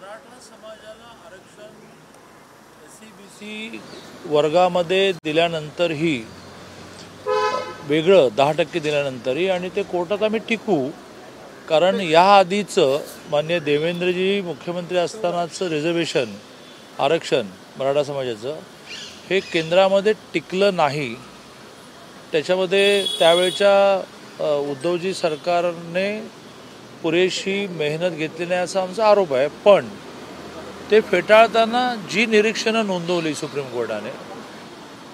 मराठा समाजाला आरक्षण SC/BC वर्गामध्ये दिल्यानंतरही वेगळं 10% दिल्यानंतरही आणि ते कोर्टात आम्ही टिकू, कारण या आधीचं मान्य देवेंद्रजी मुख्यमंत्री असतानाचं रिझर्वेशन आरक्षण मराठा समाजाचं हे केंद्रामध्ये टिकलं नाही. त्याच्यामध्ये त्यावेळच्या उद्धवजी सरकारने पुरेशी मेहनत घेतली नाही असा आमचा आरोप आहे. पण ते फेटाळताना जी निरीक्षणं नोंदवली सुप्रीम कोर्टाने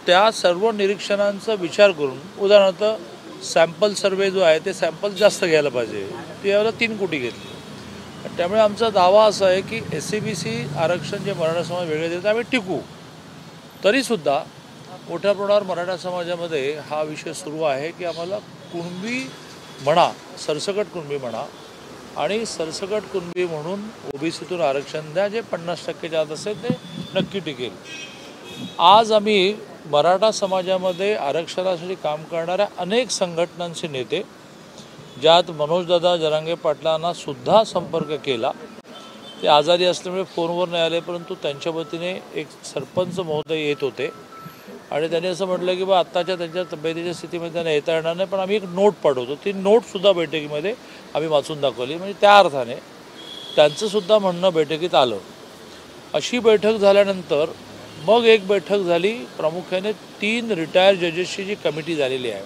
त्या सर्व निरीक्षणांचा विचार करून, उदाहरणार्थ सॅम्पल सर्वे जो आहे ते सॅम्पल जास्त घ्यायला पाहिजे, ते यावेळेला 3 कोटी घेतली. त्यामुळे आमचा दावा असा आहे की SC/BC आरक्षण जे मराठा समाज वेगळे देतात आम्ही टिकू. तरीसुद्धा मोठ्या प्रमाणावर मराठा समाजामध्ये हा विषय सुरू आहे की आम्हाला कुणबी म्हणा, सरसकट कुणबी म्हणा आणि सरसकट कुणबी म्हणून OBCतून आरक्षण द्या, जे 50%च्या आत असेल ते नक्की टिकेल. आज आम्ही मराठा समाजामध्ये आरक्षणासाठी काम करणाऱ्या अनेक संघटनांचे नेते, ज्यात मनोजदादा जरांगे पाटलांना सुद्धा संपर्क केला. ते आजारी असल्यामुळे फोनवर नाही आले, परंतु त्यांच्या वतीने एक सरपंच महोदय येत होते आणि त्यांनी असं म्हटलं की बा आत्ताच्या त्यांच्या तब्येतीच्या स्थितीमध्ये त्यांना येता येणार नाही, पण आम्ही एक नोट पाठवतो. ती नोटसुद्धा बैठकीमध्ये आम्ही वाचून दाखवली. म्हणजे त्या अर्थाने त्यांचंसुद्धा म्हणणं बैठकीत आलं. अशी बैठक झाल्यानंतर मग एक बैठक झाली, प्रामुख्याने 3 रिटायर जजेसची जी कमिटी झालेली आहे.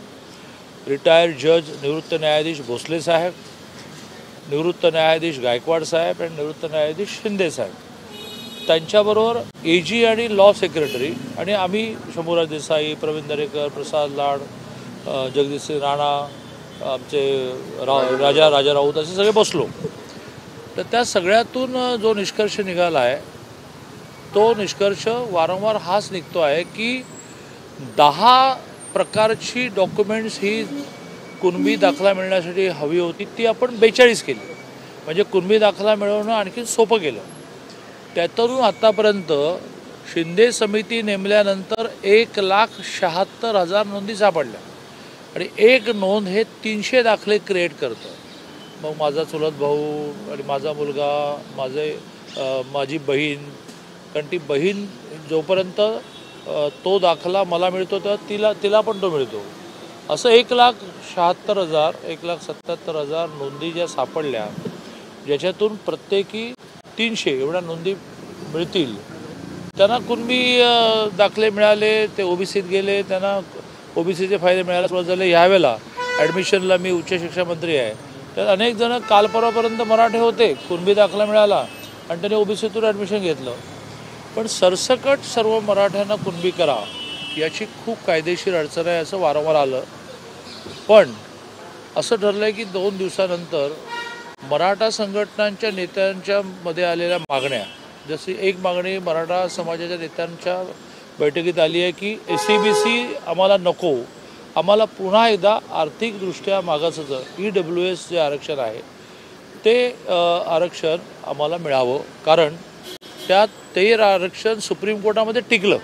रिटायर्ड जज निवृत्त न्यायाधीश भोसले साहेब, निवृत्त न्यायाधीश गायकवाड साहेब आणि निवृत्त न्यायाधीश शिंदे साहेब, त्यांच्याबरोबर AG आणि लॉ सेक्रेटरी आणि आम्ही शंभूराज देसाई, प्रवीण दरेकर, प्रसाद लाड, जगदीशसिंह राणा, आमचे राजा राऊत असे सगळे बसलो. तर त्या सगळ्यातून जो निष्कर्ष निघाला आहे तो निष्कर्ष वारंवार हाच निघतो आहे की 10 प्रकारची डॉक्युमेंट्स ही कुणबी दाखला मिळण्यासाठी हवी होती, ती आपण 42 केली. म्हणजे कुणबी दाखला मिळवणं आणखी सोपं केलं. त्यातून आत्तापर्यंत शिंदे समिती नेमल्यानंतर 1,76,000 नोंदी सापडल्या आणि एक नोंद हे 300 दाखले क्रिएट करतं. मग माझा चुलत भाऊ आणि माझा मुलगा, माझी बहीण, कारण ती बहीण जोपर्यंत तो दाखला मला मिळतो तेव्हा तिला पण तो मिळतो, असं 1,76,000 1,77,000 नोंदी ज्या सापडल्या, ज्याच्यातून प्रत्येकी 300 एवढ्या नोंदी मिळतील. त्यांना कुणबी दाखले मिळाले, ते OBCत गेले, त्यांना OBCचे फायदे मिळायला सुरुवात झाले. ह्यावेळेला ॲडमिशनला मी उच्च शिक्षण मंत्री आहे, तर अनेक जण काल परवापर्यंत मराठे होते, कुणबी दाखला मिळाला आणि त्यांनी OBCतून ॲडमिशन घेतलं. पण सरसकट सर्व मराठ्यांना कुणबी करा याची खूप कायदेशीर अडचण आहे असं वारंवार आलं. पण असं ठरलं आहे की 2 दिवसानंतर मराठा संघटनांच्या नेत्यांच्या मध्ये आलेल्या मागण्या, जशी एक मागणी मराठा समाजाच्या नेत्यांच्या बैठकीत आली आहे की SC/BC आम्हाला नको, आम्हाला पुन्हा एकदा आर्थिकदृष्ट्या मागासचं EWS जे आरक्षण आहे ते आरक्षण आम्हाला मिळावं, कारण त्यात ते आरक्षण सुप्रीम कोर्टामध्ये टिकलं.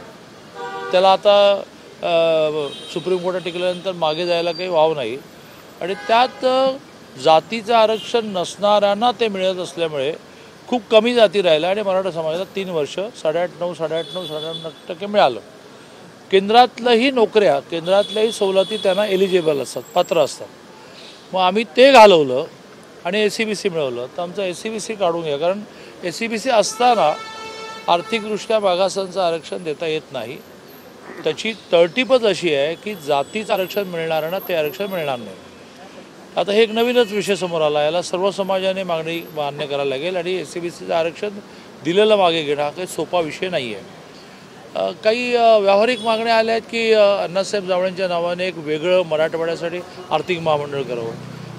त्याला आता सुप्रीम कोर्टात टिकल्यानंतर मागे जायला काही वाव नाही. आणि त्यात जातीचं आरक्षण नसणाऱ्यांना ते मिळत असल्यामुळे खूप कमी जाती राहिल्या आणि मराठा समाजाला 3 वर्ष 8.5% मिळालं. केंद्रातल्याही नोकऱ्या, केंद्रातल्याही सवलती त्यांना एलिजिबल असतात, पात्र असतात. मग आम्ही ते घालवलं आणि SC/BC मिळवलं. तर आमचं SC/BC काढून घ्या, कारण SC/BC असताना आर्थिकदृष्ट्या मागासांचं आरक्षण देता येत नाही. त्याची तळटीपच अशी आहे की जातीचं आरक्षण मिळणाऱ्यांना ते आरक्षण मिळणार नाही. आता हे एक नवीनच विषय समोर आला, याला सर्व समाजाने मागणी मान्य करायला लागेल आणि SC/BCचं आरक्षण दिलेलं मागे घेणं हा काही सोपा विषय नाही आहे. काही व्यावहारिक मागण्या आल्या आहेत की अण्णासाहेब जावळेंच्या नावाने एक वेगळं मराठवाड्यासाठी आर्थिक महामंडळ करावं.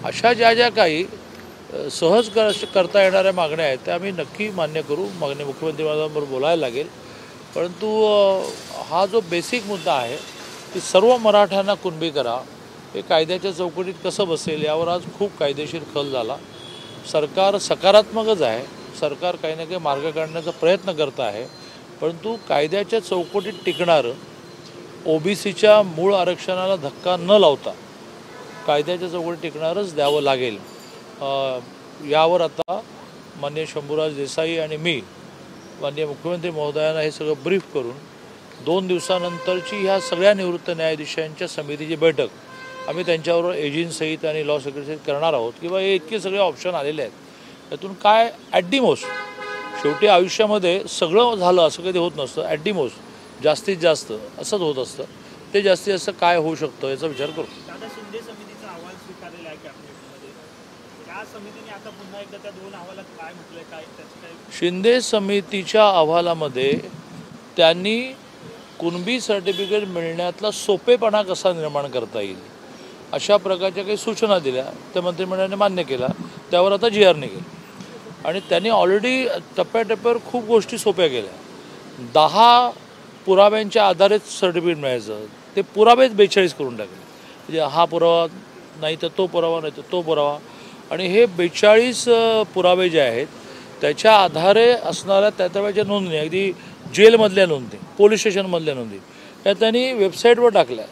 अशा ज्या काही सहज करता येणाऱ्या मागण्या आहेत त्या आम्ही नक्की मान्य करू. मागणी मुख्यमंत्री महोदयांबरोबर बोलायला लागेल. परंतु हा जो बेसिक मुद्दा आहे की सर्व मराठ्यांना कुणबी करा, हे कायद्याच्या चौकटीत कसं बसेल यावर आज खूप कायदेशीर खल झाला. सरकार सकारात्मकच आहे, सरकार काही ना काही मार्ग काढण्याचा प्रयत्न करत आहे, परंतु कायद्याच्या चौकटीत टिकणारं OBCच्या मूळ आरक्षणाला धक्का न लावता कायद्याच्या चौकटीत टिकणारच द्यावं लागेल. यावर आता माननीय शंभूराज देसाई आणि मी माननीय मुख्यमंत्री महोदयांना हे सगळं ब्रीफ करून 2 दिवसानंतरची ह्या सगळ्या निवृत्त न्यायाधीशांच्या समितीची बैठक आम्ही त्यांच्याबरोबर एजंटसहित आणि लॉ सेक्रेटरीसहित करणार आहोत किंवा हे इतके सगळे ऑप्शन आलेले आहेत. त्यातून काय ॲट दी मोस्ट शेवटी आयुष्यामध्ये सगळं झालं असं कधी होत नसतं. ॲट दी मोस्ट जास्तीत जास्त असंच होत असतं. ते जास्तीत जास्त काय होऊ शकतं याचा विचार करू. दादा, शिंदे समितीचा अहवाल स्वीकारलेला आहे कॅबिनेटमध्ये. त्या समितीने आता पुन्हा एकदा त्या 2 अहवालात काय म्हटलंय, काय त्याचं काय? शिंदे समितीच्या अहवालामध्ये त्यांनी कुणबी सर्टिफिकेट मिळण्यातला सोपेपणा कसा निर्माण करता येईल अशा प्रकारच्या काही सूचना दिल्या. त्या मंत्रिमंडळाने मान्य केला. त्यावर आता GR निघेल आणि त्यांनी ऑलरेडी टप्प्याटप्प्यावर खूप गोष्टी सोप्या केल्या. 10 पुराव्यांच्या आधारेच सर्टिफिकेट मिळायचं ते पुरावेच 42 करून टाकले. म्हणजे हा पुरावा नाही तर तो पुरावा, नाही तर तो पुरावा. आणि हे 42 पुरावे जे आहेत त्याच्या आधारे असणाऱ्या त्या नोंदणी, अगदी जेलमधल्या नोंदी, पोलीस स्टेशनमधल्या नोंदी या त्यांनी वेबसाईटवर टाकल्या.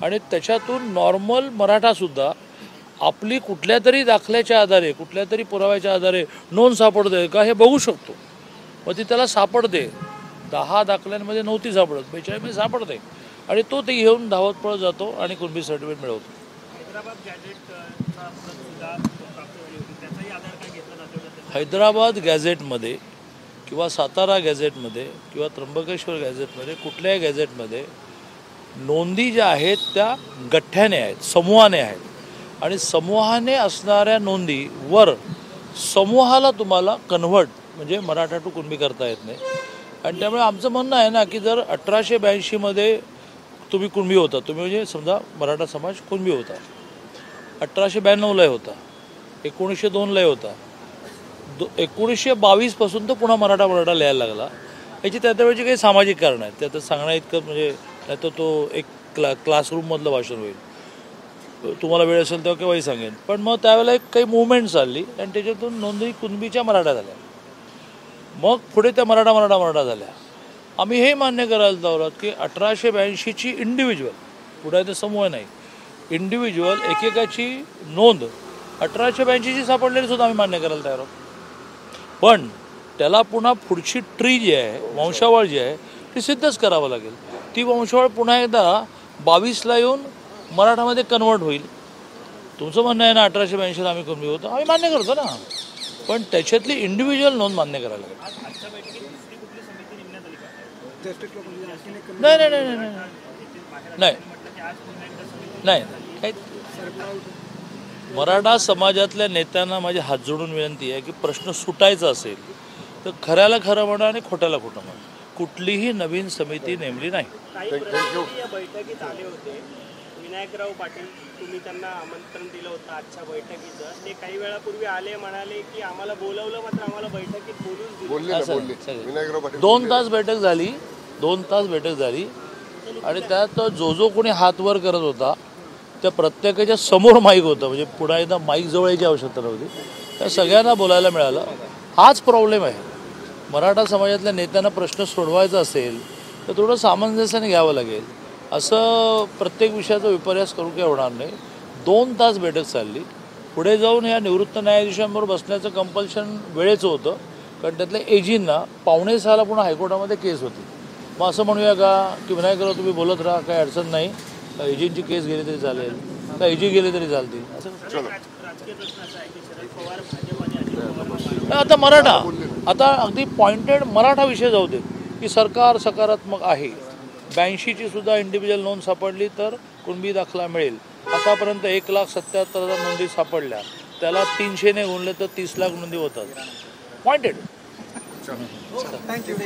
आणि त्याच्यातून नॉर्मल मराठासुद्धा आपली कुठल्या तरी दाखल्याच्या आधारे, कुठल्या तरी पुराव्याच्या आधारे नोंद सापडते का हे बघू शकतो. मग ती त्याला सापडते. 10 दाखल्यांमध्ये नव्हती सापडत, 42 सापडते आणि तो ते घेऊन धावत पळत जातो आणि कुणबी सर्टिफिकेट मिळवतो. हैदराबाद गॅझेटमध्ये किंवा सातारा गॅझेटमध्ये किंवा त्र्यंबकेश्वर गॅझेटमध्ये कुठल्याही गॅझेटमध्ये नोंदी ज्या आहेत त्या गठ्ठ्याने आहेत, समूहाने आहेत. आणि समूहाने असणाऱ्या नोंदीवर समूहाला तुम्हाला कन्व्हर्ट म्हणजे मराठा टू कुणबी करता येत नाही. आणि त्यामुळे आमचं म्हणणं आहे ना की जर 1882मध्ये तुम्ही कुणबी होता, तुम्ही म्हणजे समजा मराठा समाज कुणबी होता, 1892ला होता, 1902ला होता, 1922 पासून तो पुन्हा मराठा लिहायला लागला. याची त्यावेळची काही सामाजिक कारणं आहेत. त्यात सांगण्या इतकं म्हणजे नाही तर तो एक क्लासरूममधलं भाषण होईल. तुम्हाला वेळ असेल तेव्हा केव्हाही सांगेन. पण मग त्यावेळेला एक काही मुवमेंट चालली आणि त्याच्यातून नोंदणी कुणबीच्या मराठा झाल्या. मग पुढे त्या मराठा झाल्या. आम्ही हे मान्य करायला लावलं की 1882ची इंडिव्हिज्युअल, पुढे ते समूह नाही, इंडिव्हिज्युअल एकेकाची नोंद 1882ची सापडलेली सुद्धा आम्ही मान्य करायला तयार आहोत. पण त्याला पुन्हा पुढची ट्री जी आहे, वंशावळ जी आहे ती सिद्धच करावं लागेल. ती वंशावळ पुन्हा एकदा 22ला येऊन मराठामध्ये कन्वर्ट होईल. तुमचं म्हणणं आहे ना 1882ला आम्ही कुणबी होतो, आम्ही मान्य करतो ना, पण त्याच्यातली इंडिव्हिज्युअल नोंद मान्य करायला लागेल. नाही नाही नाही नाही नाही नाही काही. मराठा समाजातल्या नेत्यांना माझी हात जोडून विनंती आहे की प्रश्न सुटायचा असेल तर खऱ्याला खरं म्हणा आणि खोट्याला खोटं म्हणा. कुठलीही नवीन समिती नेमली नाही. बैठकीत आले होते विनायकराव पाटील, तुम्ही त्यांना आमंत्रण दिलं होतं आजच्या बैठकीचं. ते काही वेळापूर्वी आले, म्हणाले की आम्हाला बोलवलं मात्र आम्हाला बैठकीत बोलून 2 तास बैठक झाली. 2 तास बैठक झाली आणि त्यात जो कोणी हात वर करत होता त्या प्रत्येकाच्या समोर माईक होतं. म्हणजे पुन्हा एकदा माईक जवळ यायची आवश्यकता नव्हती. त्या सगळ्यांना बोलायला मिळालं. हाच प्रॉब्लेम आहे. मराठा समाजातल्या नेत्यांना प्रश्न सोडवायचा असेल तर थोडं सामंजस्याने घ्यावं लागेल. असं प्रत्येक विषयाचा विपर्यास करू काही होणार नाही. 2 तास बैठक चालली. पुढे जाऊन या निवृत्त न्यायाधीशांबरोबर बसण्याचं कंपल्शन वेळेचं होतं, कारण त्यातल्या एजींना 5:45 पुन्हा हायकोर्टामध्ये केस होती. मग असं म्हणूया का की विनायकराव तुम्ही बोलत राहा, काही अडचण नाही, एजींची केस गेली तरी चालेल, का एजी गेले तरी चालतील. आता मराठा, आता अगदी पॉइंटेड मराठा विषय जाऊ दे की सरकार सकारात्मक आहे. 82ची सुद्धा इंडिव्हिज्युअल नोंद सापडली तर कुणबी दाखला मिळेल. आतापर्यंत 1,77,000 नोंदी सापडल्या, त्याला 300ने गुणले तर 30 लाख नोंदी होतात. पॉइंटेड. थँक्यू.